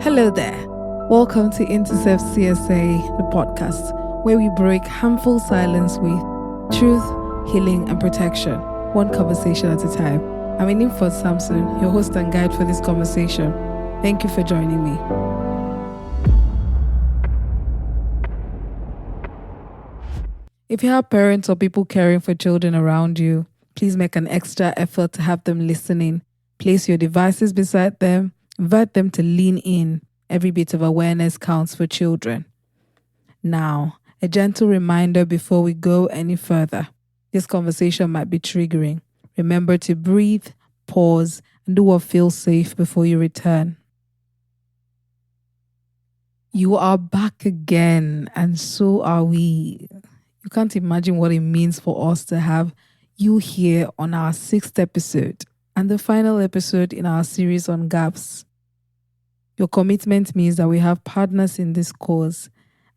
Hello there. Welcome to Intercept CSA, the podcast, where we break harmful silence with truth, healing, and protection, one conversation at a time. I'm Inford Samson, your host and guide for this conversation. Thank you for joining me. If you have parents or people caring for children around you, please make an extra effort to have them listening. Place your devices beside them. Invite them to lean in. Every bit of awareness counts for children. Now, a gentle reminder before we go any further. This conversation might be triggering. Remember to breathe, pause, and do what feels safe before you return. You are back again, and so are we. You can't imagine what it means for us to have you here on our 6th episode and the final episode in our series on gaps. Your commitment means that we have partners in this cause,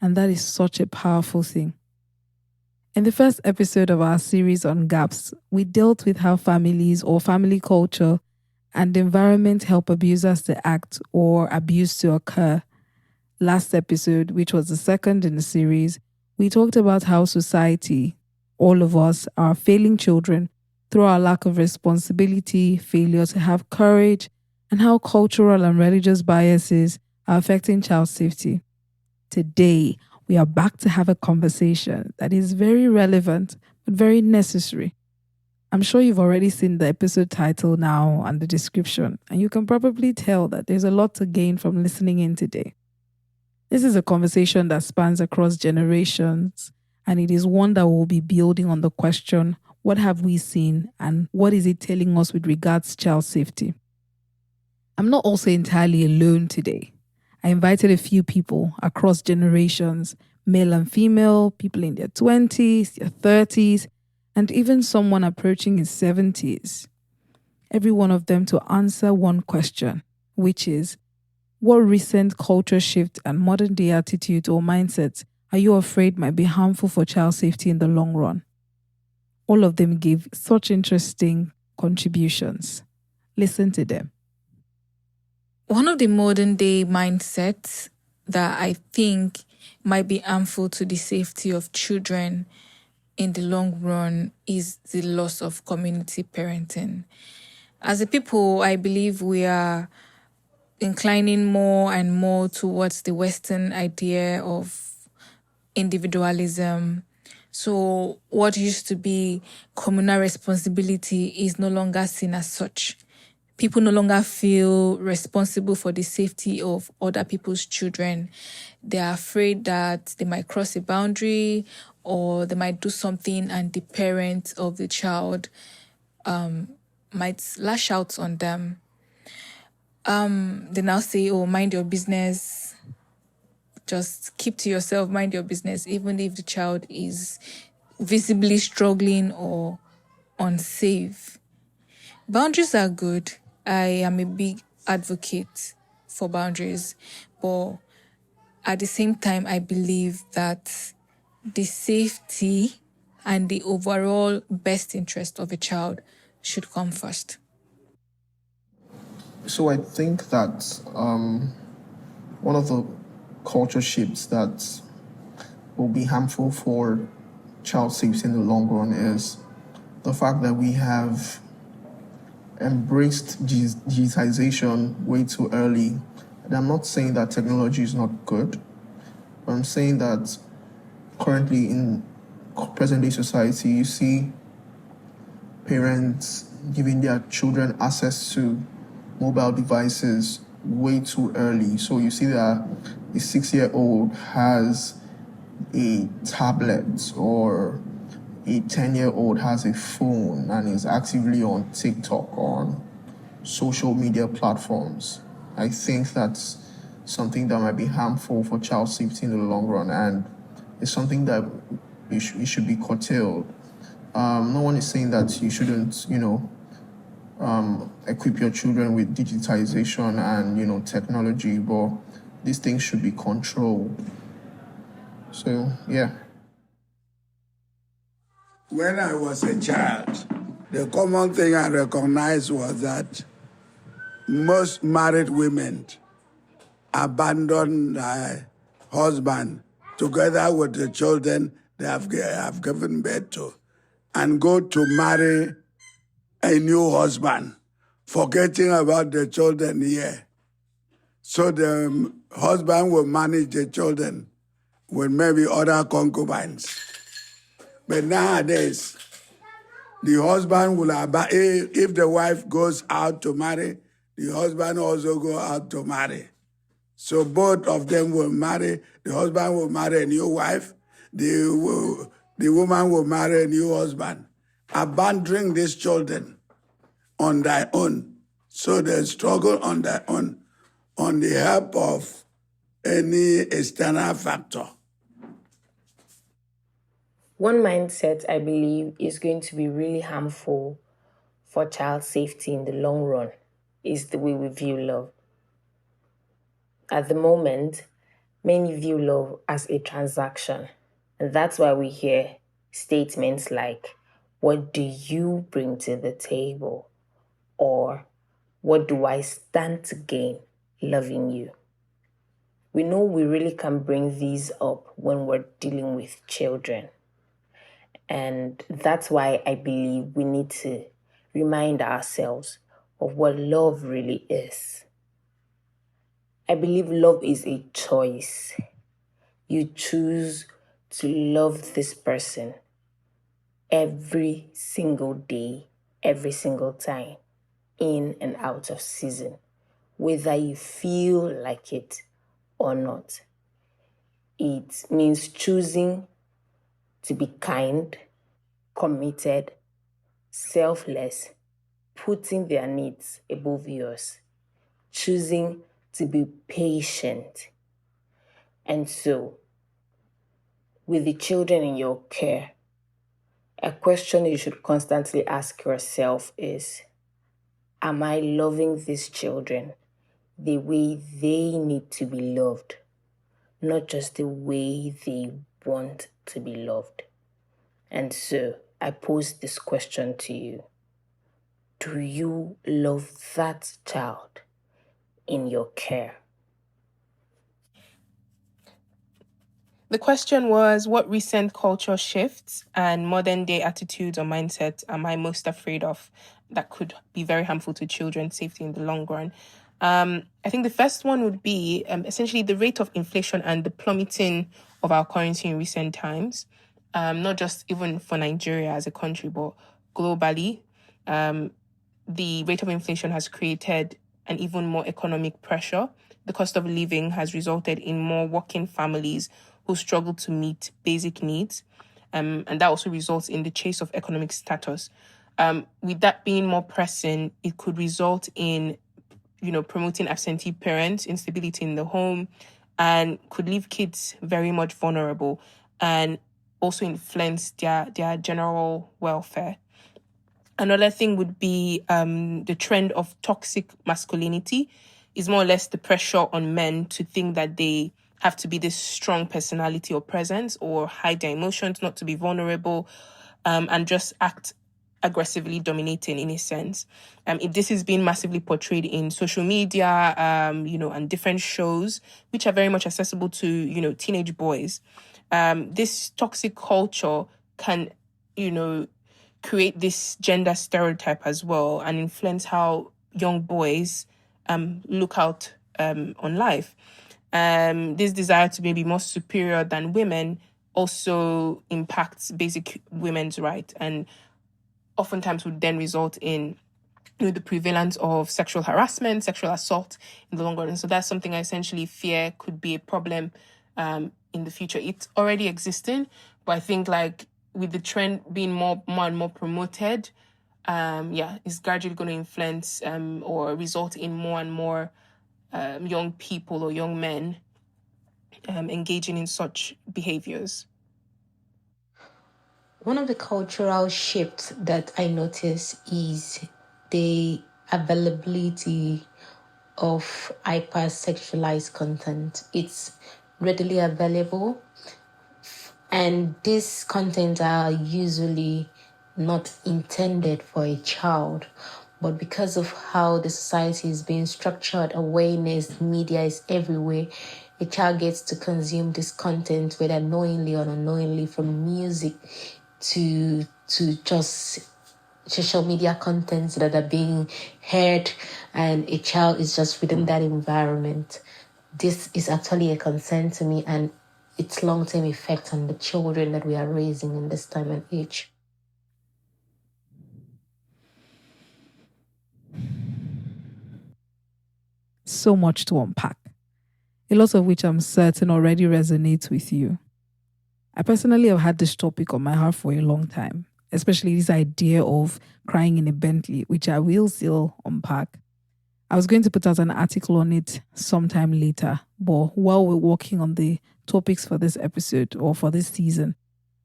and that is such a powerful thing. In the first episode of our series on gaps, we dealt with how families or family culture and environment help abusers to act or abuse to occur. Last episode, which was the second in the series, we talked about how society, all of us, are failing children through our lack of responsibility, failure to have courage, and how cultural and religious biases are affecting child safety. Today, we are back to have a conversation that is very relevant but very necessary. I'm sure you've already seen the episode title now and the description, and you can probably tell that there's a lot to gain from listening in today. This is a conversation that spans across generations, and it is one that will be building on the question, what have we seen and what is it telling us with regards to child safety? I'm not also entirely alone today. I invited a few people across generations, male and female, people in their 20s, their 30s, and even someone approaching his 70s. Every one of them to answer one question, which is, what recent culture shift and modern day attitudes or mindsets are you afraid might be harmful for child safety in the long run? All of them gave such interesting contributions. Listen to them. One of the modern day mindsets that I think might be harmful to the safety of children in the long run is the loss of community parenting. As a people, I believe we are inclining more and more towards the Western idea of individualism. So what used to be communal responsibility is no longer seen as such. People no longer feel responsible for the safety of other people's children. They are afraid that they might cross a boundary or they might do something and the parent of the child might lash out on them. They now say, oh, mind your business. Just keep to yourself, mind your business, even if the child is visibly struggling or unsafe. Boundaries are good. I am a big advocate for boundaries, but at the same time, I believe that the safety and the overall best interest of a child should come first. So I think that one of the culture shifts that will be harmful for child safety in the long run is the fact that we have embraced digitization way too early. And I'm not saying that technology is not good, but I'm saying that currently in present-day society, you see parents giving their children access to mobile devices way too early. So you see that a 6-year-old has a tablet or a 10-year-old has a phone and is actively on TikTok, on social media platforms. I think that's something that might be harmful for child safety in the long run, and it's something that it should be curtailed. No one is saying that you shouldn't, equip your children with digitization and, technology, but these things should be controlled. So, yeah. When I was a child, the common thing I recognized was that most married women abandon the husband together with the children they have given birth to and go to marry a new husband, forgetting about the children here. So the husband will manage the children with maybe other concubines. But nowadays, the husband will if the wife goes out to marry, the husband also go out to marry. So both of them will marry. The husband will marry a new wife. The woman will marry a new husband, abandoning these children on their own. So they struggle on their own, on the help of any external factor. One mindset I believe is going to be really harmful for child safety in the long run is the way we view love. At the moment, many view love as a transaction. And that's why we hear statements like, "What do you bring to the table?" Or, "What do I stand to gain loving you?" We know we really can bring these up when we're dealing with children. And that's why I believe we need to remind ourselves of what love really is. I believe love is a choice. You choose to love this person every single day, every single time, in and out of season, whether you feel like it or not. It means choosing to be kind, committed, selfless, putting their needs above yours, choosing to be patient. And so, with the children in your care, a question you should constantly ask yourself is, am I loving these children the way they need to be loved, not just the way they want to be loved? And so, I pose this question to you. Do you love that child in your care? The question was, what recent culture shifts and modern day attitudes or mindsets am I most afraid of that could be very harmful to children's safety in the long run? I think the first one would be essentially the rate of inflation and the plummeting of our currency in recent times, not just even for Nigeria as a country, but globally. The rate of inflation has created an even more economic pressure. The cost of living has resulted in more working families who struggle to meet basic needs. And that also results in the chase of economic status. With that being more pressing, it could result in, promoting absentee parents, instability in the home, and could leave kids very much vulnerable and also influence their general welfare. Another thing would be the trend of toxic masculinity is more or less the pressure on men to think that they have to be this strong personality or presence or hide their emotions, not to be vulnerable, and just act aggressively dominating in a sense. This is being massively portrayed in social media, and different shows, which are very much accessible to, teenage boys. This toxic culture can, create this gender stereotype as well and influence how young boys look out on life. This desire to be more superior than women also impacts basic women's rights and oftentimes would then result in the prevalence of sexual harassment, sexual assault in the long run. And so that's something I essentially fear could be a problem in the future. It's already existing, but I think with the trend being more and more promoted, it's gradually going to influence or result in more and more young people or young men engaging in such behaviors. One of the cultural shifts that I notice is the availability of hypersexualized content. It's readily available, and these contents are usually not intended for a child, But because of how the society is being structured, awareness, media is everywhere, a child gets to consume this content, whether knowingly or unknowingly, from music to just social media contents that are being heard, and a child is just within that environment. This is actually a concern to me, and its long-term effect on the children that we are raising in this time and age. So much to unpack, a lot of which I'm certain already resonates with you. I personally have had this topic on my heart for a long time, especially this idea of crying in a Bentley, which I will still unpack. I was going to put out an article on it sometime later, but while we're working on the topics for this episode or for this season,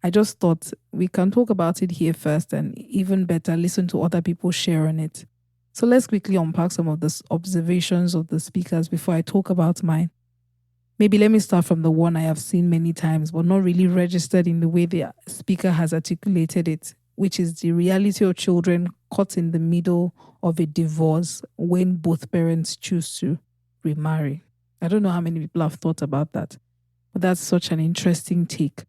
I just thought we can talk about it here first and even better listen to other people share on it. So let's quickly unpack some of the observations of the speakers before I talk about mine. Maybe let me start from the one I have seen many times, but not really registered in the way the speaker has articulated it, which is the reality of children caught in the middle of a divorce when both parents choose to remarry. I don't know how many people have thought about that, but that's such an interesting take.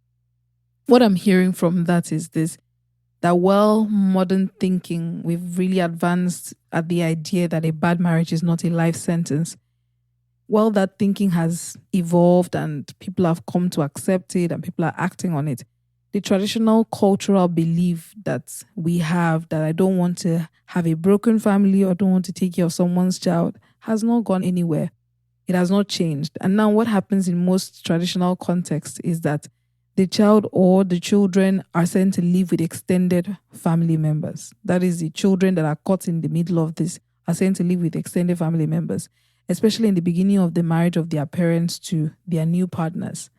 What I'm hearing from that is this: that while modern thinking, we've really advanced at the idea that a bad marriage is not a life sentence. While that thinking has evolved and people have come to accept it and people are acting on it, the traditional cultural belief that we have that I don't want to have a broken family or don't want to take care of someone's child has not gone anywhere. It has not changed. And now, what happens in most traditional contexts is that the child or the children are sent to live with extended family members. That is, the children that are caught in the middle of this are sent to live with extended family members, especially in the beginning of the marriage of their parents to their new partners.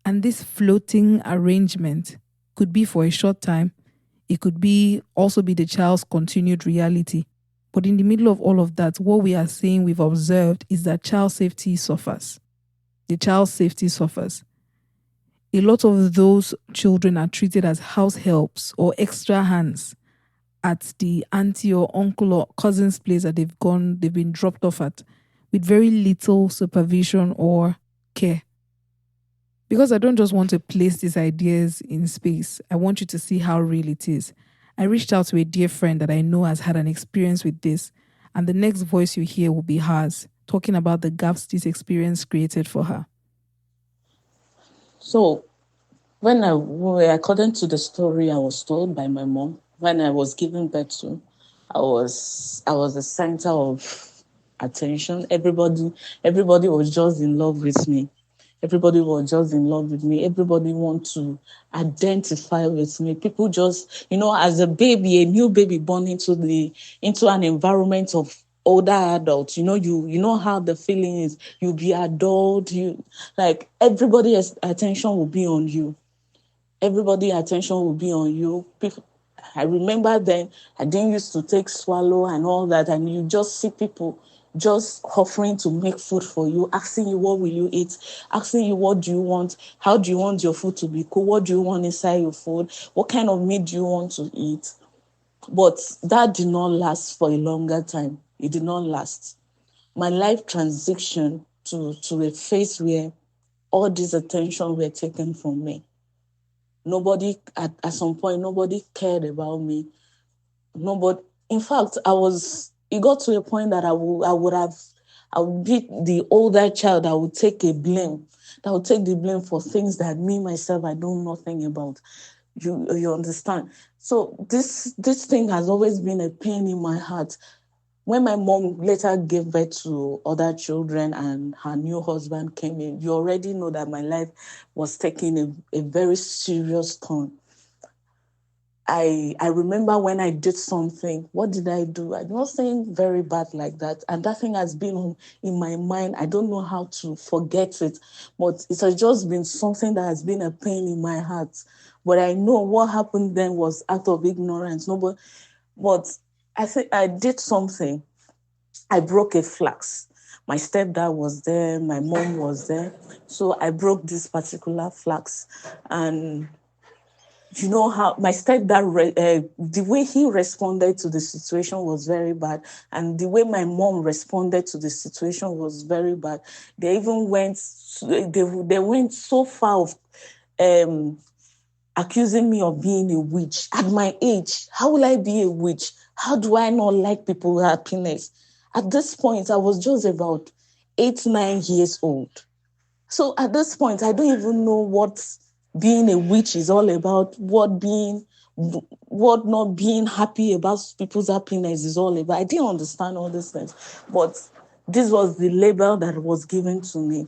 And this floating arrangement could be for a short time. It could be also be the child's continued reality. But in the middle of all of that, what we are saying we've observed is that child safety suffers. The child's safety suffers. A lot of those children are treated as house helps or extra hands at the auntie or uncle or cousin's place that they've been dropped off at, with very little supervision or care. Because I don't just want to place these ideas in space, I want you to see how real it is. I reached out to a dear friend that I know has had an experience with this, and the next voice you hear will be hers, talking about the gaps this experience created for her. So, according to the story I was told by my mom, when I was giving birth to, I was the center of attention. Everybody was just in love with me. Everybody was just in love with me. Everybody want to identify with me. People just, as a baby, a new baby born into an environment of older adults, you know how the feeling is. You'll be adored. Everybody's attention will be on you. Everybody attention will be on you. I remember then I didn't used to take swallow and all that, and you just see people just offering to make food for you, asking you what will you eat, asking you what do you want, how do you want your food to be cooked, what do you want inside your food, what kind of meat do you want to eat. But that did not last for a longer time. It did not last. My life transitioned to a phase where all this attention were taken from me. Nobody, at some point, nobody cared about me. Nobody, in fact, it got to a point that I would be the older child. I would take a blame. I would take the blame for things that me, myself, I know nothing about. You understand? So this thing has always been a pain in my heart. When my mom later gave birth to other children and her new husband came in, you already know that my life was taking a very serious turn. I remember when I did something. What did I do? I'm not saying very bad like that. And that thing has been in my mind. I don't know how to forget it. But it has just been something that has been a pain in my heart. But I know what happened then was out of ignorance. But I think I did something. I broke a flask. My stepdad was there. My mom was there. So I broke this particular flask. And you know how my stepdad, the way he responded to the situation was very bad, and the way my mom responded to the situation was very bad. They even went, they went so far of um, accusing me of being a witch at my age. How will I be a witch? How do I not like people's happiness? At this point, I was just about 8, 9 years old. So at this point, I don't even know what being a witch is all about, what not being happy about people's happiness is all about. I didn't understand all these things. But this was the label that was given to me.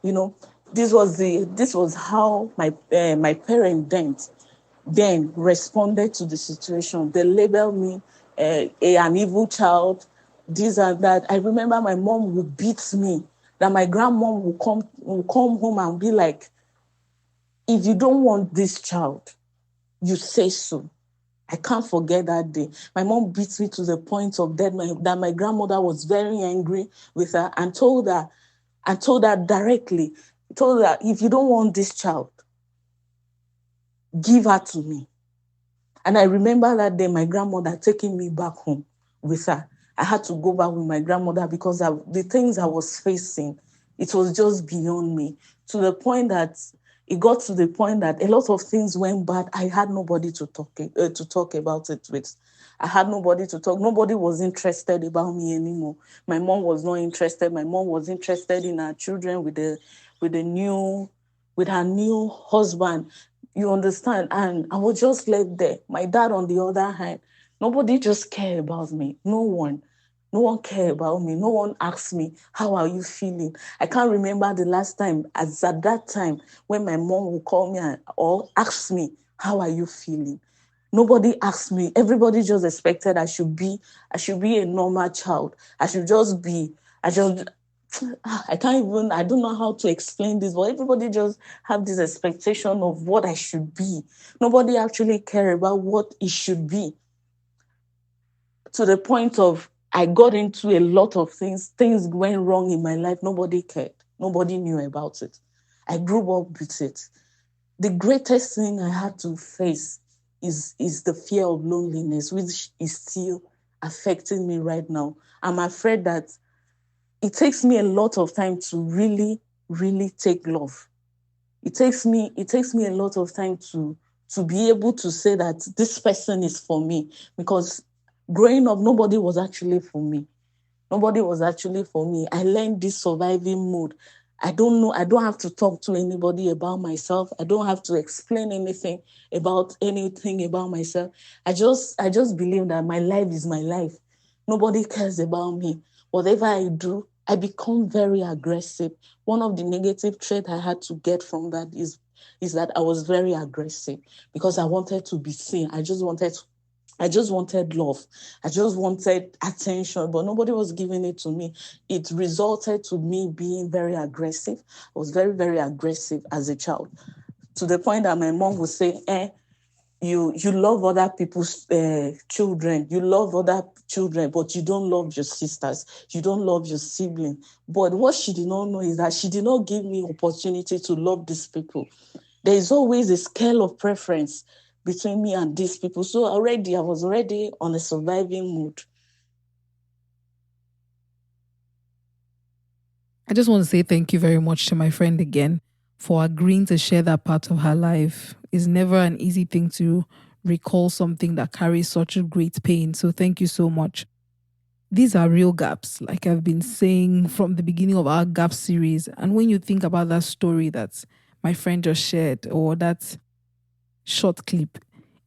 You know, this was how my parent then responded to the situation. They labeled me an evil child, this and that. I remember my mom would beat me, that my grandmom would come home and be like, if you don't want this child, you say so. I can't forget that day. My mom beat me to the point of death, that my grandmother was very angry with her and told her directly, told her, if you don't want this child, give her to me. And I remember that day, my grandmother taking me back home with her. I had to go back with my grandmother because the things I was facing, it was just beyond me. It got to the point that a lot of things went bad. I had nobody to talk about it with. I had nobody to talk. Nobody was interested about me anymore. My mom was not interested. My mom was interested in her children with her new husband. You understand? And I was just left there. My dad, on the other hand, nobody just cared about me. No one. No one cared about me. No one asked me, how are you feeling? I can't remember the last time, as at that time, when my mom would call me or ask me, how are you feeling? Nobody asked me. Everybody just expected I should be a normal child. I should just be, I don't know how to explain this, but everybody just have this expectation of what I should be. Nobody actually care about what it should be. To the point of, I got into a lot of things. Things went wrong in my life. Nobody cared. Nobody knew about it. I grew up with it. The greatest thing I had to face is the fear of loneliness, which is still affecting me right now. I'm afraid that it takes me a lot of time to really, really take love. It takes me a lot of time to be able to say that this person is for me, because growing up, nobody was actually for me. Nobody was actually for me. I learned this surviving mode. I don't know. I don't have to talk to anybody about myself. I don't have to explain anything about myself. I just believe that my life is my life. Nobody cares about me. Whatever I do, I become very aggressive. One of the negative traits I had to get from that is that I was very aggressive because I wanted to be seen. I just wanted love. I just wanted attention, but nobody was giving it to me. It resulted to me being very aggressive. I was very, very aggressive as a child, to the point that my mom would say, you love other people's children. You love other children, but you don't love your sisters. You don't love your sibling. But what she did not know is that she did not give me opportunity to love these people. There is always a scale of preference between me and these people. So I was already on a surviving mood. I just want to say thank you very much to my friend again for agreeing to share that part of her life. It's never an easy thing to recall something that carries such a great pain. So thank you so much. These are real gaps, like I've been saying from the beginning of our gap series. And when you think about that story that my friend just shared, or that short clip,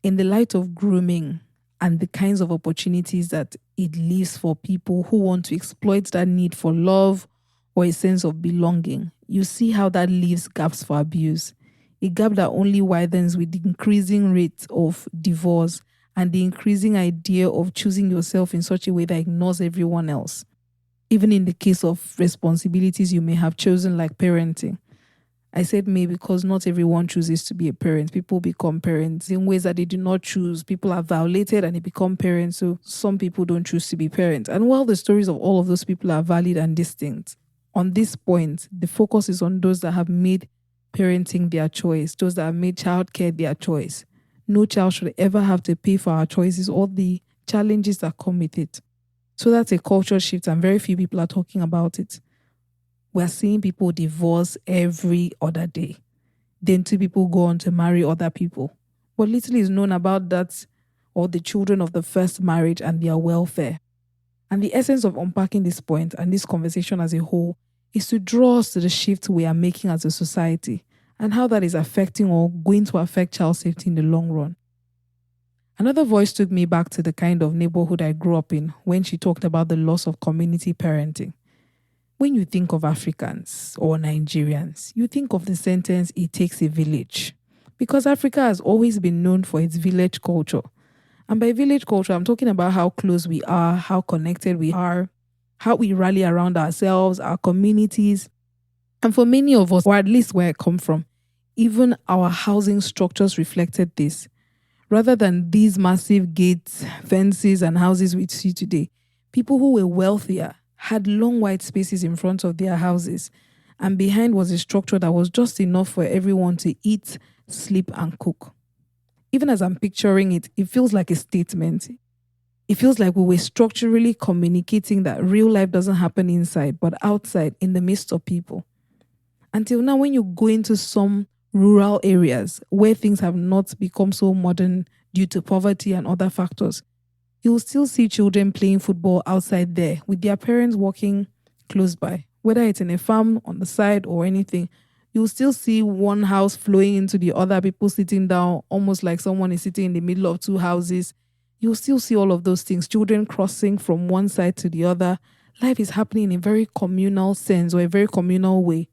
in the light of grooming and the kinds of opportunities that it leaves for people who want to exploit that need for love or a sense of belonging, you see how that leaves gaps for abuse. A gap that only widens with the increasing rate of divorce and the increasing idea of choosing yourself in such a way that ignores everyone else. Even in the case of responsibilities you may have chosen, like parenting. I said maybe because not everyone chooses to be a parent. People become parents in ways that they do not choose. People are violated and they become parents. So some people don't choose to be parents. And while the stories of all of those people are valid and distinct, on this point, the focus is on those that have made parenting their choice, those that have made childcare their choice. no child should ever have to pay for our choices or the challenges that come with it. So that's a culture shift, and very few people are talking about it. We're seeing people divorce every other day. Then two people go on to marry other people. But little is known about that or the children of the first marriage and their welfare. And the essence of unpacking this point and this conversation as a whole is to draw us to the shift we are making as a society and how that is affecting or going to affect child safety in the long run. Another voice took me back to the kind of neighborhood I grew up in when she talked about the loss of community parenting. When you think of Africans or Nigerians, you think of the sentence, "it takes a village." Because Africa has always been known for its village culture. And by village culture, I'm talking about how close we are, how connected we are, how we rally around ourselves, our communities. And for many of us, or at least where I come from, even our housing structures reflected this. Rather than these massive gates, fences, and houses we see today, people who were wealthier had long white spaces in front of their houses, and behind was a structure that was just enough for everyone to eat, sleep, and cook. Even as I'm picturing it, it feels like a statement. It feels like we were structurally communicating that real life doesn't happen inside, but outside in the midst of people. Until now, when you go into some rural areas where things have not become so modern due to poverty and other factors, you'll still see children playing football outside there with their parents walking close by. Whether it's in a farm, on the side, or anything, you'll still see one house flowing into the other, people sitting down, almost like someone is sitting in the middle of two houses. You'll still see all of those things, children crossing from one side to the other. Life is happening in a very communal sense or a very communal way.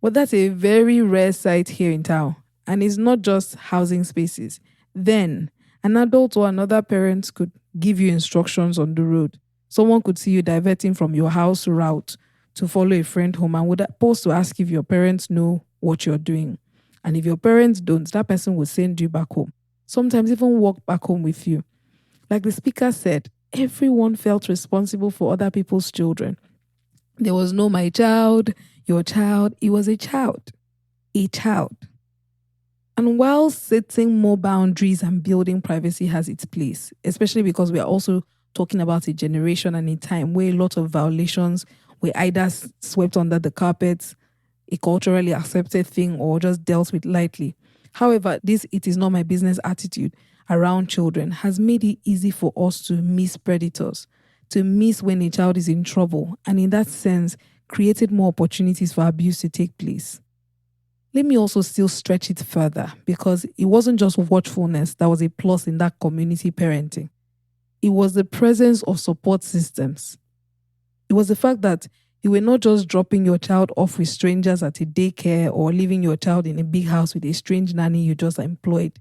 But that's a very rare sight here in town. And it's not just housing spaces. Then, an adult or another parent could give you instructions on the road. Someone could see you diverting from your house route to follow a friend home and would pause to ask if your parents know what you're doing. And if your parents don't, that person will send you back home. Sometimes even walk back home with you. Like the speaker said, everyone felt responsible for other people's children. There was no my child, your child. It was a child. A child. And while setting more boundaries and building privacy has its place, especially because we are also talking about a generation and a time where a lot of violations were either swept under the carpet, a culturally accepted thing, or just dealt with lightly. However, this "it is not my business" attitude around children has made it easy for us to miss predators, to miss when a child is in trouble, and in that sense, created more opportunities for abuse to take place. Let me also still stretch it further, because it wasn't just watchfulness that was a plus in that community parenting. It was the presence of support systems. It was the fact that you were not just dropping your child off with strangers at a daycare or leaving your child in a big house with a strange nanny you just employed.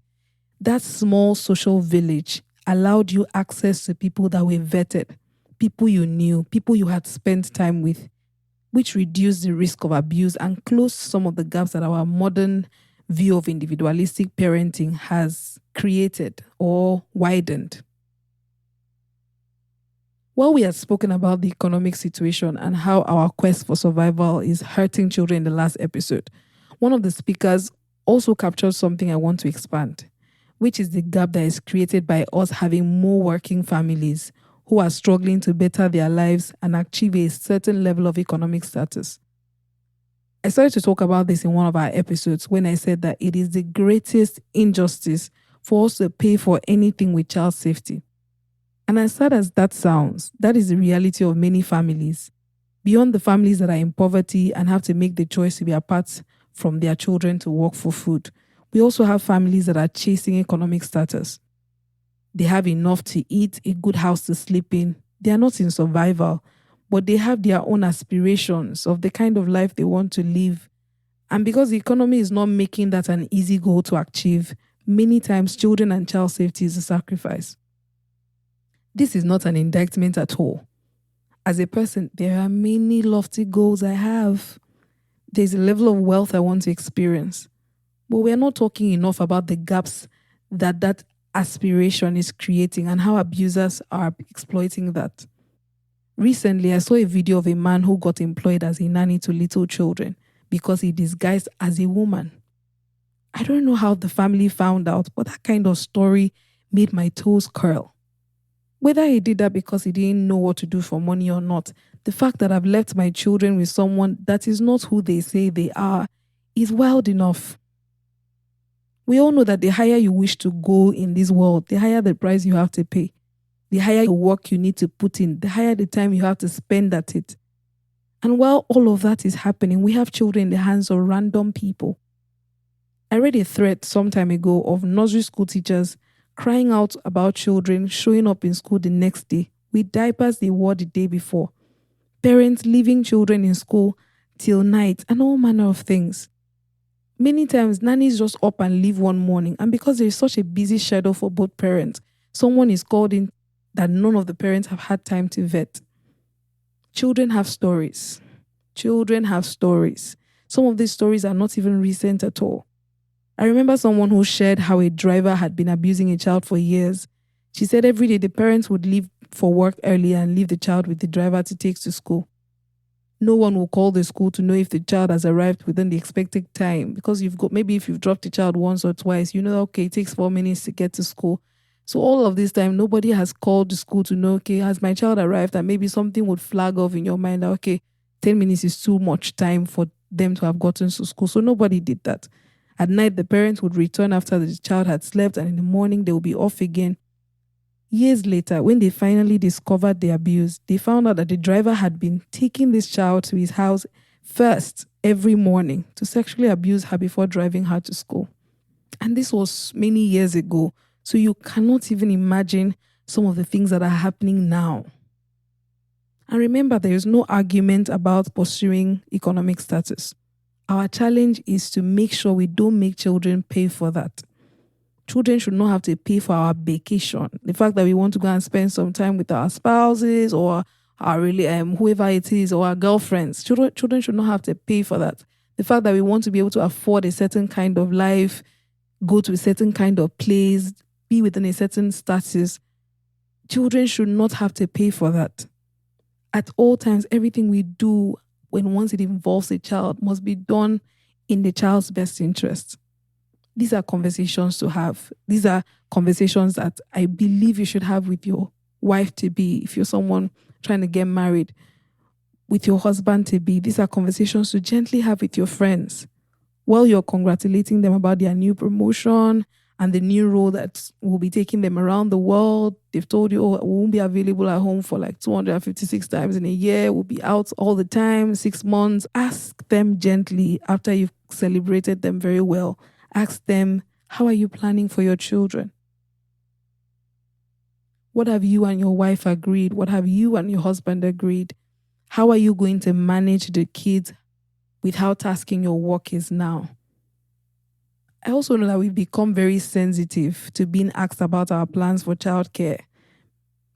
That small social village allowed you access to people that were vetted, people you knew, people you had spent time with, which reduced the risk of abuse and closed some of the gaps that our modern view of individualistic parenting has created or widened. While we had spoken about the economic situation and how our quest for survival is hurting children in the last episode, one of the speakers also captured something I want to expand, which is the gap that is created by us having more working families who are struggling to better their lives and achieve a certain level of economic status. I started to talk about this in one of our episodes when I said that it is the greatest injustice for us to pay for anything with child safety. And as sad as that sounds, that is the reality of many families. Beyond the families that are in poverty and have to make the choice to be apart from their children to work for food, we also have families that are chasing economic status. They have enough to eat, a good house to sleep in. They are not in survival, but they have their own aspirations of the kind of life they want to live. And because the economy is not making that an easy goal to achieve, many times children and child safety is a sacrifice. This is not an indictment at all. As a person, there are many lofty goals I have. There's a level of wealth I want to experience. But we're not talking enough about the gaps that aspiration is creating and how abusers are exploiting that. Recently, I saw a video of a man who got employed as a nanny to little children because he disguised as a woman. I don't know how the family found out, but that kind of story made my toes curl. Whether he did that because he didn't know what to do for money or not, the fact that I've left my children with someone that is not who they say they are is wild enough. We all know that the higher you wish to go in this world, the higher the price you have to pay. The higher the work you need to put in, the higher the time you have to spend at it. And while all of that is happening, we have children in the hands of random people. I read a thread some time ago of nursery school teachers crying out about children showing up in school the next day with diapers they wore the day before. Parents leaving children in school till night and all manner of things. Many times, nannies just up and leave one morning, and because there is such a busy schedule for both parents, someone is called in that none of the parents have had time to vet. Children have stories. Children have stories. Some of these stories are not even recent at all. I remember someone who shared how a driver had been abusing a child for years. She said every day the parents would leave for work early and leave the child with the driver to take to school. No one will call the school to know if the child has arrived within the expected time, because maybe if you've dropped the child once or twice, you know, okay, it takes 4 minutes to get to school. So all of this time, nobody has called the school to know, okay, has my child arrived? And maybe something would flag off in your mind that, okay, 10 minutes is too much time for them to have gotten to school. So nobody did that. At night, the parents would return after the child had slept, and in the morning, they would be off again. Years later, when they finally discovered the abuse, they found out that the driver had been taking this child to his house first every morning to sexually abuse her before driving her to school. And this was many years ago. So you cannot even imagine some of the things that are happening now. And remember, there is no argument about pursuing economic status. Our challenge is to make sure we don't make children pay for that. Children should not have to pay for our vacation. The fact that we want to go and spend some time with our spouses or our whoever it is, or our girlfriends. Children should not have to pay for that. The fact that we want to be able to afford a certain kind of life, go to a certain kind of place, be within a certain status. Children should not have to pay for that. At all times, everything we do once it involves a child must be done in the child's best interest. These are conversations to have. These are conversations that I believe you should have with your wife-to-be, if you're someone trying to get married, with your husband-to-be. These are conversations to gently have with your friends while you're congratulating them about their new promotion and the new role that will be taking them around the world. They've told you, we won't be available at home for like 256 times in a year. We'll be out all the time, 6 months. Ask them gently after you've celebrated them very well. Ask them, how are you planning for your children? What have you and your wife agreed? What have you and your husband agreed? How are you going to manage the kids with how tasking your work is now? I also know that we've become very sensitive to being asked about our plans for childcare.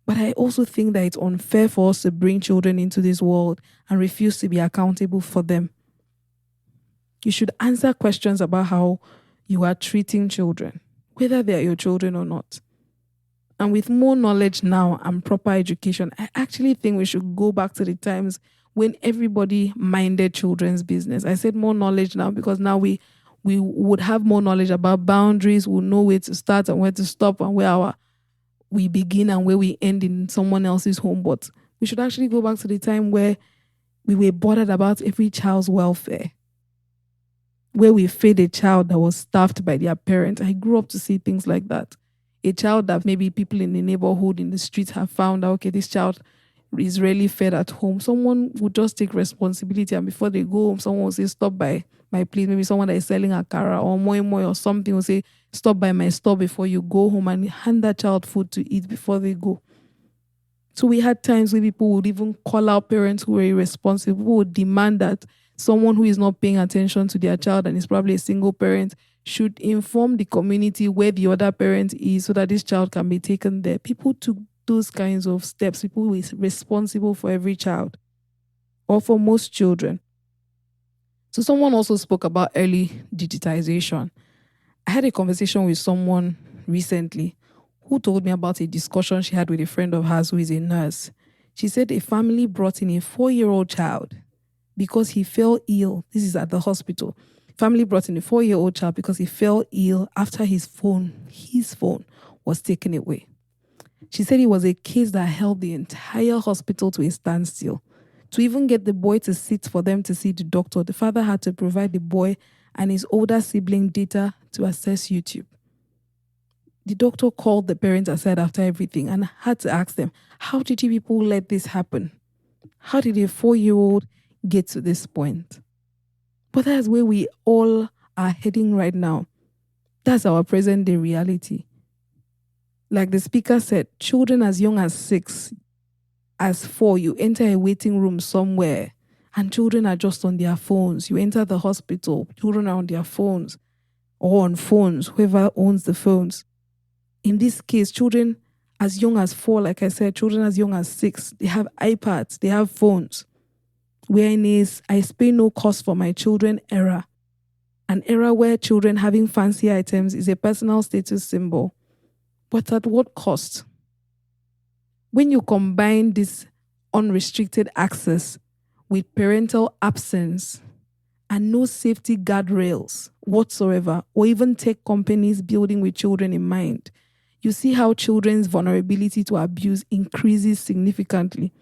But I also think that it's unfair for us to bring children into this world and refuse to be accountable for them. You should answer questions about how you are treating children, whether they are your children or not. And with more knowledge now and proper education, I actually think we should go back to the times when everybody minded children's business. I said more knowledge now because now we would have more knowledge about boundaries. We'll know where to start and where to stop and where we begin and where we end in someone else's home. But we should actually go back to the time where we were bothered about every child's welfare, where we fed a child that was starved by their parent. I grew up to see things like that. A child that maybe people in the neighborhood, in the streets have found out, okay, this child is rarely fed at home. Someone would just take responsibility, and before they go home, someone will say, stop by my place. Maybe someone that is selling akara or moi moi or something will say, stop by my store before you go home, and hand that child food to eat before they go. So we had times where people would even call out parents who were irresponsible, who would demand that someone who is not paying attention to their child and is probably a single parent should inform the community where the other parent is so that this child can be taken there. People took those kinds of steps. People were responsible for every child or for most children. So someone also spoke about early digitization. I had a conversation with someone recently who told me about a discussion she had with a friend of hers who is a nurse. She said a family brought in a 4-year-old child because he fell ill. This is at the hospital. Family brought in a 4-year-old child because he fell ill after his phone was taken away. She said it was a case that held the entire hospital to a standstill. To even get the boy to sit for them to see the doctor, the father had to provide the boy and his older sibling data to access YouTube. The doctor called the parents aside after everything and had to ask them, how did you people let this happen? How did a 4-year-old get to this point? But that's where we all are heading right now. That's our present day reality. Like the speaker said, children as young as 6, as 4, you enter a waiting room somewhere and children are just on their phones. You enter the hospital, children are on their phones or on phones, whoever owns the phones. In this case, children as young as 4, like I said, children as young as 6, they have iPads, they have phones. We're in this I spare no cost for my children era. An era where children having fancy items is a personal status symbol. But at what cost? When you combine this unrestricted access with parental absence and no safety guardrails whatsoever, or even tech companies building with children in mind, you see how children's vulnerability to abuse increases significantly.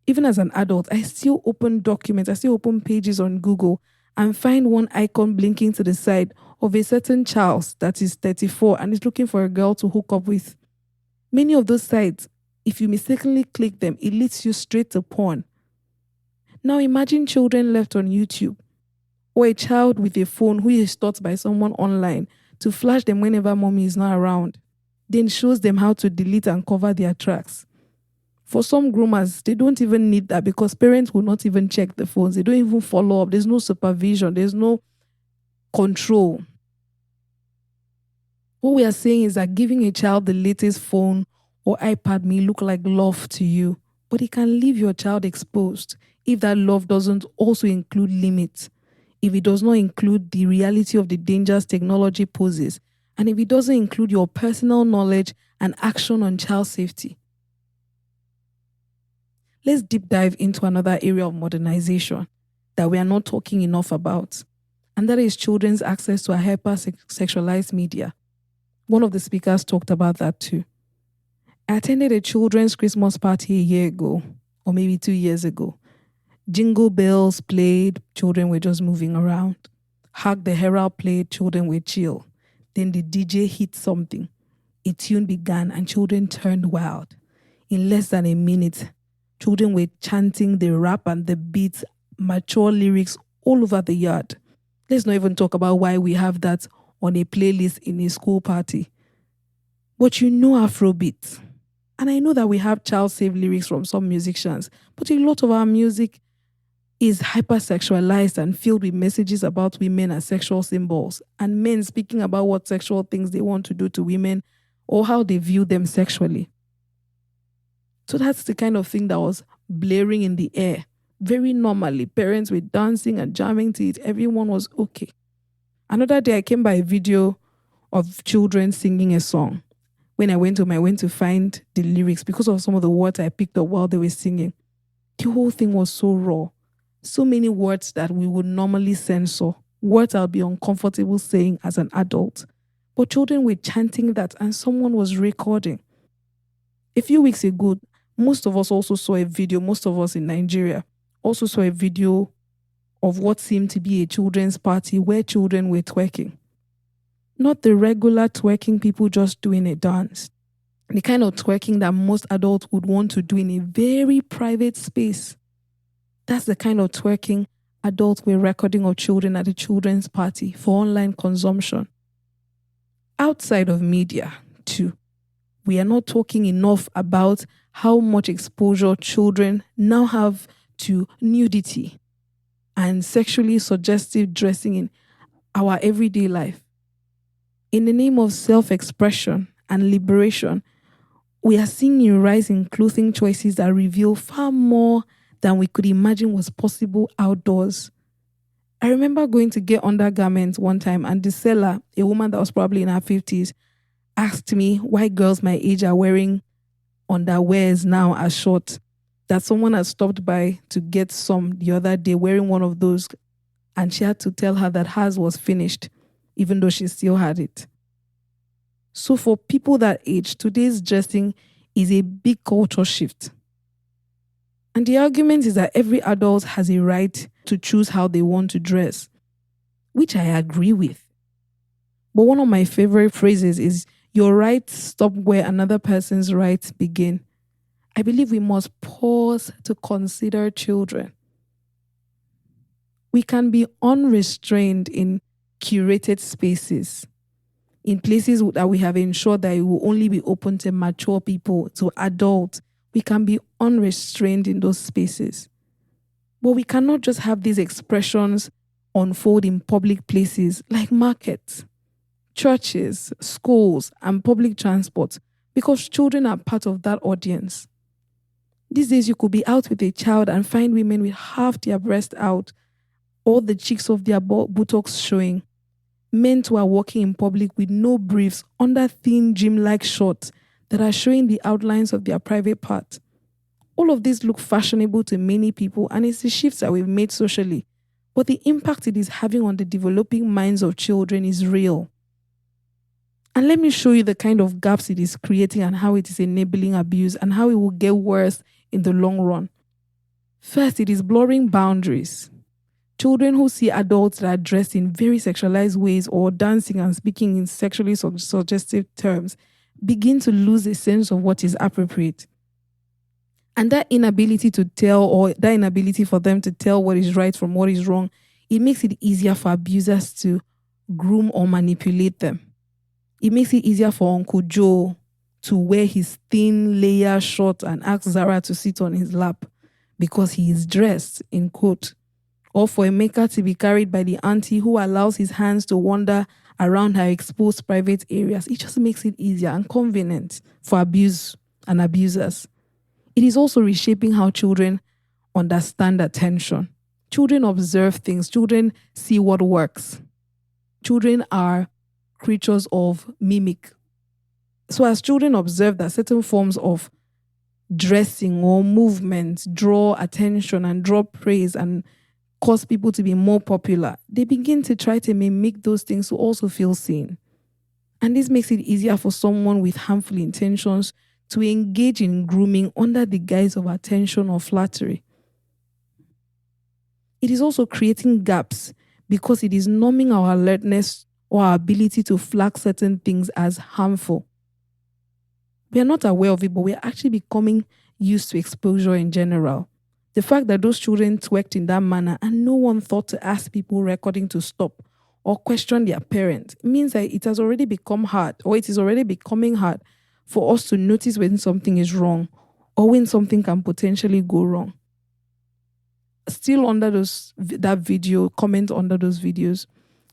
Even as an adult, I still open documents, I still open pages on Google and find one icon blinking to the side of a certain child that is 34 and is looking for a girl to hook up with. Many of those sites, if you mistakenly click them, it leads you straight to porn. Now imagine children left on YouTube, or a child with a phone who is taught by someone online to flash them whenever mommy is not around, then shows them how to delete and cover their tracks. For some groomers, they don't even need that because parents will not even check the phones. They don't even follow up. There's no supervision. There's no control. What we are saying is that giving a child the latest phone or iPad may look like love to you, but it can leave your child exposed if that love doesn't also include limits, if it does not include the reality of the dangers technology poses, and if it doesn't include your personal knowledge and action on child safety. Let's deep dive into another area of modernization that we are not talking enough about, and that is children's access to a hypersexualized media. One of the speakers talked about that too. I attended a children's Christmas party a year ago, or maybe 2 years ago. Jingle bells played, children were just moving around. Hark the Herald played, children were chill. Then the DJ hit something. A tune began and children turned wild. In less than a minute, children were chanting the rap and the beats, mature lyrics all over the yard. Let's not even talk about why we have that on a playlist in a school party. But you know Afrobeat. And I know that we have child-safe lyrics from some musicians, but a lot of our music is hypersexualized and filled with messages about women as sexual symbols, and men speaking about what sexual things they want to do to women or how they view them sexually. So that's the kind of thing that was blaring in the air. Very normally, parents were dancing and jamming to it. Everyone was okay. Another day, I came by a video of children singing a song. When I went home, I went to find the lyrics because of some of the words I picked up while they were singing. The whole thing was so raw. So many words that we would normally censor. Words I'll be uncomfortable saying as an adult. But children were chanting that and someone was recording. A few weeks ago, most of us also saw a video, most of us in Nigeria also saw a video of what seemed to be a children's party where children were twerking. Not the regular twerking people just doing a dance. The kind of twerking that most adults would want to do in a very private space. That's the kind of twerking adults were recording of children at a children's party for online consumption. Outside of media, too, we are not talking enough about how much exposure children now have to nudity and sexually suggestive dressing in our everyday life. In the name of self-expression and liberation, we are seeing a rise in clothing choices that reveal far more than we could imagine was possible outdoors. I remember going to get undergarments one time and the seller, a woman that was probably in her 50s, asked me why girls my age are wearing underwears now as short. That someone had stopped by to get some the other day wearing one of those and she had to tell her that hers was finished, even though she still had it. So for people that age, today's dressing is a big culture shift. And the argument is that every adult has a right to choose how they want to dress, which I agree with. But one of my favorite phrases is, your rights stop where another person's rights begin. I believe we must pause to consider children. We can be unrestrained in curated spaces, in places that we have ensured that it will only be open to mature people, to adults. We can be unrestrained in those spaces. But we cannot just have these expressions unfold in public places like markets, churches, schools, and public transport, because children are part of that audience. These days, you could be out with a child and find women with half their breast out, all the cheeks of their buttocks showing. Men who are walking in public with no briefs, under thin gym-like shorts that are showing the outlines of their private part. All of these look fashionable to many people, and it's the shifts that we've made socially. But the impact it is having on the developing minds of children is real. And let me show you the kind of gaps it is creating and how it is enabling abuse and how it will get worse in the long run. First, it is blurring boundaries. Children who see adults that are dressed in very sexualized ways or dancing and speaking in sexually suggestive terms begin to lose a sense of what is appropriate. And that inability to tell, or that inability for them to tell what is right from what is wrong, it makes it easier for abusers to groom or manipulate them. It makes it easier for Uncle Joe to wear his thin layer short and ask Zara to sit on his lap because he is dressed, in quote. Or for Emeka to be carried by the auntie who allows his hands to wander around her exposed private areas. It just makes it easier and convenient for abuse and abusers. It is also reshaping how children understand attention. Children observe things. Children see what works. Children are creatures of mimic. So as children observe that certain forms of dressing or movement draw attention and draw praise and cause people to be more popular, they begin to try to mimic those things to also feel seen. And this makes it easier for someone with harmful intentions to engage in grooming under the guise of attention or flattery. It is also creating gaps because it is numbing our alertness or our ability to flag certain things as harmful. We are not aware of it, but we are actually becoming used to exposure in general. The fact that those children twerked in that manner and no one thought to ask people recording to stop or question their parent means that it has already become hard, or it is already becoming hard for us to notice when something is wrong or when something can potentially go wrong. Still under that video, comment under those videos,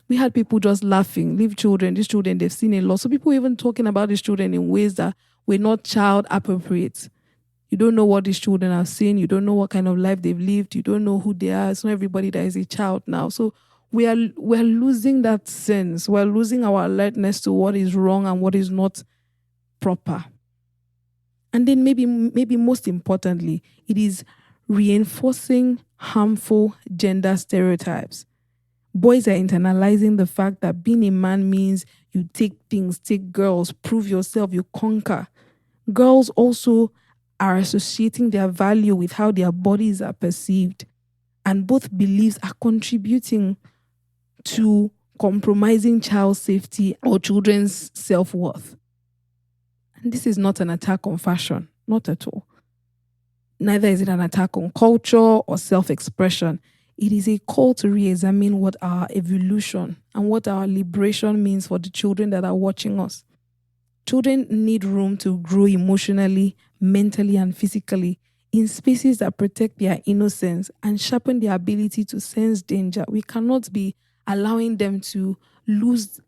we had people just laughing, leave children, these children, they've seen a lot. So people even talking about these children in ways that were not child appropriate. You don't know what these children have seen. You don't know what kind of life they've lived. You don't know who they are. It's not everybody that is a child now. So we're losing that sense. We're losing our alertness to what is wrong and what is not proper. And then maybe most importantly, it is reinforcing harmful gender stereotypes. Boys are internalizing the fact that being a man means you take things, take girls, prove yourself, you conquer. Girls also are associating their value with how their bodies are perceived. And both beliefs are contributing to compromising child safety or children's self-worth. And this is not an attack on fashion, not at all. Neither is it an attack on culture or self-expression. It is a call to re-examine what our evolution and what our liberation means for the children that are watching us. Children need room to grow emotionally, mentally, and physically in spaces that protect their innocence and sharpen their ability to sense danger. We cannot be allowing them to lose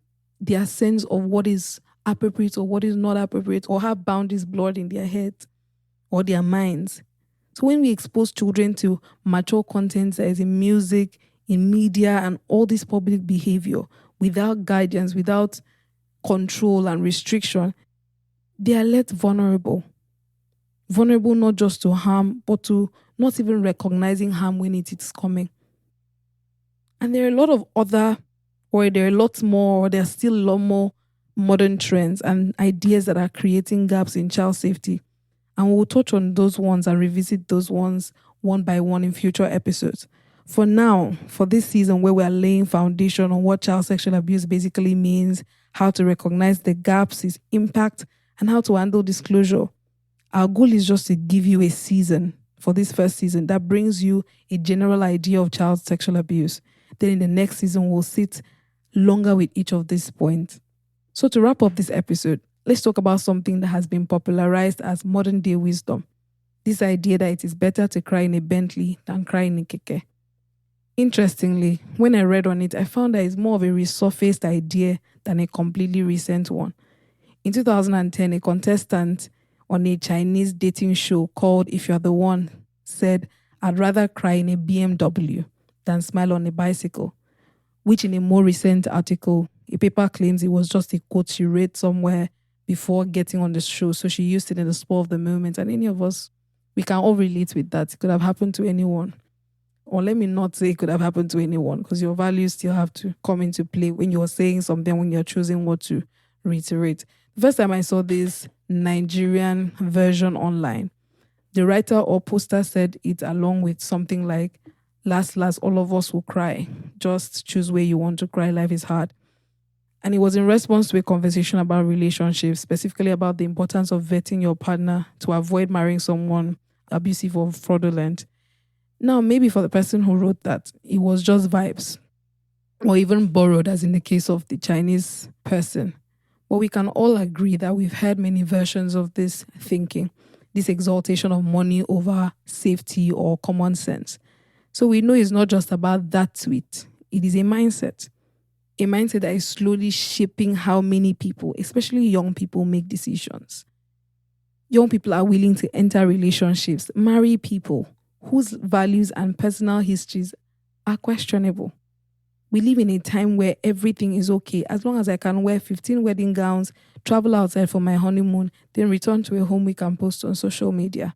their sense of what is appropriate or what is not appropriate, or have boundaries blurred in their heads or their minds. So when we expose children to mature content that is in music, in media, and all this public behavior without guidance, without control and restriction, they are left vulnerable. Vulnerable not just to harm, but to not even recognizing harm when it is coming. And there are a lot of other, or there are lots more, or there are still a lot more modern trends and ideas that are creating gaps in child safety. And we'll touch on those ones and revisit those ones one by one in future episodes. For now, for this season where we're laying foundation on what child sexual abuse basically means, how to recognize the gaps, its impact, and how to handle disclosure, our goal is just to give you a season for this first season that brings you a general idea of child sexual abuse. Then in the next season, we'll sit longer with each of these points. So to wrap up this episode, let's talk about something that has been popularized as modern day wisdom. This idea that it is better to cry in a Bentley than cry in a Keke. Interestingly, when I read on it, I found that it's more of a resurfaced idea than a completely recent one. In 2010, a contestant on a Chinese dating show called If You're the One said, "I'd rather cry in a BMW than smile on a bicycle," which in a more recent article, a paper claims it was just a quote she read somewhere before getting on the show. So she used it in the spur of the moment. And any of us, we can all relate with that. It could have happened to anyone. Or let me not say it could have happened to anyone, because your values still have to come into play when you're saying something, when you're choosing what to reiterate. The first time I saw this Nigerian version online, the writer or poster said it along with something like, last, all of us will cry. Just choose where you want to cry. Life is hard. And it was in response to a conversation about relationships, specifically about the importance of vetting your partner to avoid marrying someone abusive or fraudulent. Now, maybe for the person who wrote that, it was just vibes, or even borrowed, as in the case of the Chinese person. But we can all agree that we've heard many versions of this thinking, this exaltation of money over safety or common sense. So we know it's not just about that tweet. It is a mindset that is slowly shaping how many people, especially young people, make decisions. Young people are willing to enter relationships, marry people whose values and personal histories are questionable. We live in a time where everything is okay as long as I can wear 15 wedding gowns, travel outside for my honeymoon, then return to a home we can post on social media.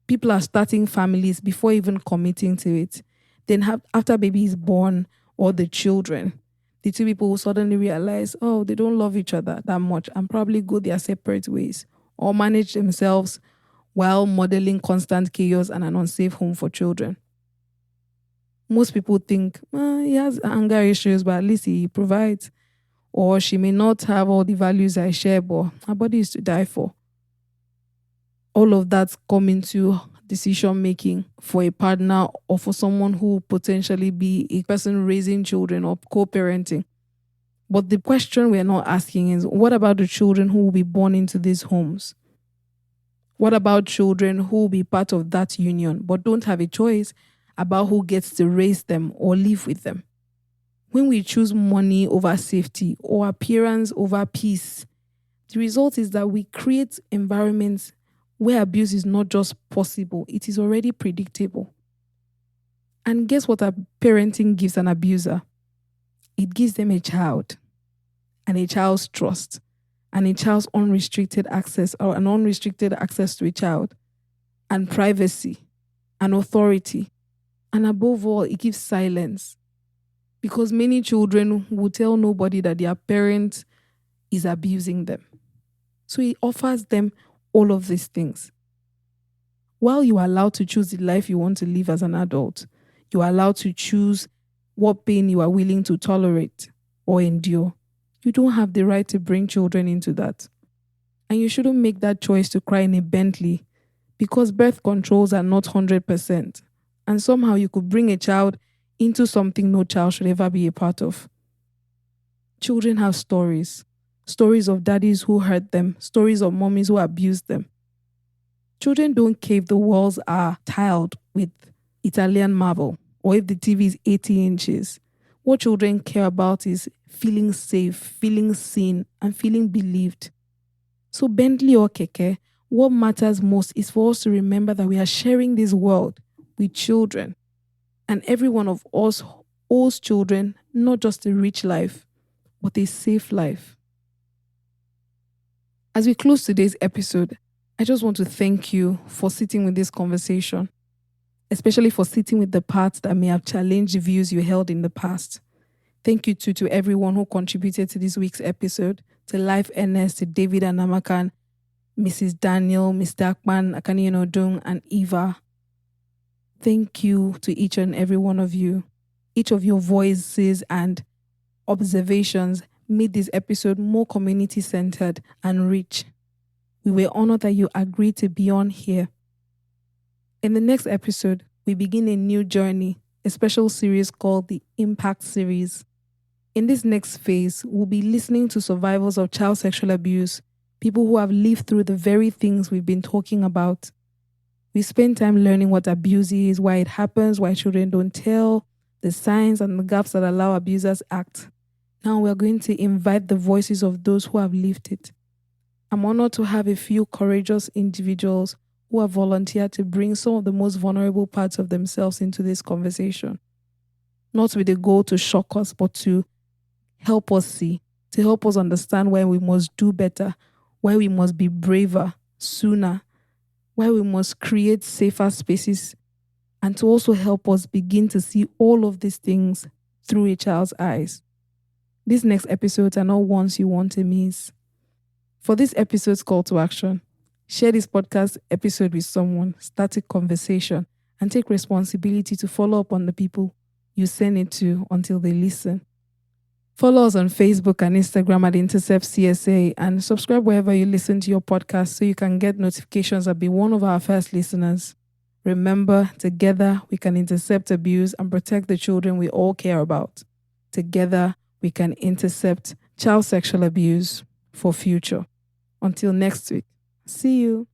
People are starting families before even committing to it. Then after baby is born or the children, the two people will suddenly realize, oh, they don't love each other that much and probably go their separate ways or manage themselves while modeling constant chaos and an unsafe home for children. Most people think, he has anger issues, but at least he provides. Or she may not have all the values I share, but her body is to die for. All of that come into decision making for a partner or for someone who will potentially be a person raising children or co-parenting. But the question we're not asking is, what about the children who will be born into these homes? What about children who will be part of that union but don't have a choice about who gets to raise them or live with them? When we choose money over safety or appearance over peace, the result is that we create environments where abuse is not just possible, it is already predictable. And guess what a parenting gives an abuser? It gives them a child and a child's trust and a child's unrestricted access or an unrestricted access to a child and privacy and authority. And above all, it gives silence. Because many children will tell nobody that their parent is abusing them. So it offers them all of these things. While you are allowed to choose the life you want to live as an adult, you are allowed to choose what pain you are willing to tolerate or endure. You don't have the right to bring children into that. And you shouldn't make that choice to cry in a Bentley because birth controls are not 100%. And somehow you could bring a child into something no child should ever be a part of. Children have stories. Stories of daddies who hurt them. Stories of mommies who abused them. Children don't care if the walls are tiled with Italian marble or if the TV is 80 inches. What children care about is feeling safe, feeling seen, and feeling believed. So Bentley or Keke, what matters most is for us to remember that we are sharing this world with children. And every one of us owes children not just a rich life, but a safe life. As we close today's episode, I just want to thank you for sitting with this conversation. especially for sitting with the parts that may have challenged the views you held in the past. Thank you to everyone who contributed to this week's episode, to Life Ernest, to David and Namakan, Mrs. Daniel, Mr. Akman, Akani Odung, and Eva. Thank you to each and every one of you. Each of your voices and observations made this episode more community-centered and rich. We were honored that you agreed to be on here. In the next episode, we begin a new journey, a special series called the Impact Series. In this next phase, we'll be listening to survivors of child sexual abuse, people who have lived through the very things we've been talking about. We spend time learning what abuse is, why it happens, why children don't tell, the signs and the gaps that allow abusers act. Now we're going to invite the voices of those who have lived it. I'm honored to have a few courageous individuals who have volunteered to bring some of the most vulnerable parts of themselves into this conversation. Not with the goal to shock us, but to help us see, to help us understand why we must do better, why we must be braver, sooner, why we must create safer spaces, and to also help us begin to see all of these things through a child's eyes. These next episodes are not ones you want to miss. For this episode's call to action, share this podcast episode with someone, start a conversation, and take responsibility to follow up on the people you send it to until they listen. Follow us on Facebook and Instagram at Intercept CSA and subscribe wherever you listen to your podcast so you can get notifications and be one of our first listeners. Remember, together we can intercept abuse and protect the children we all care about. Together we can intercept child sexual abuse for future. Until next week, see you.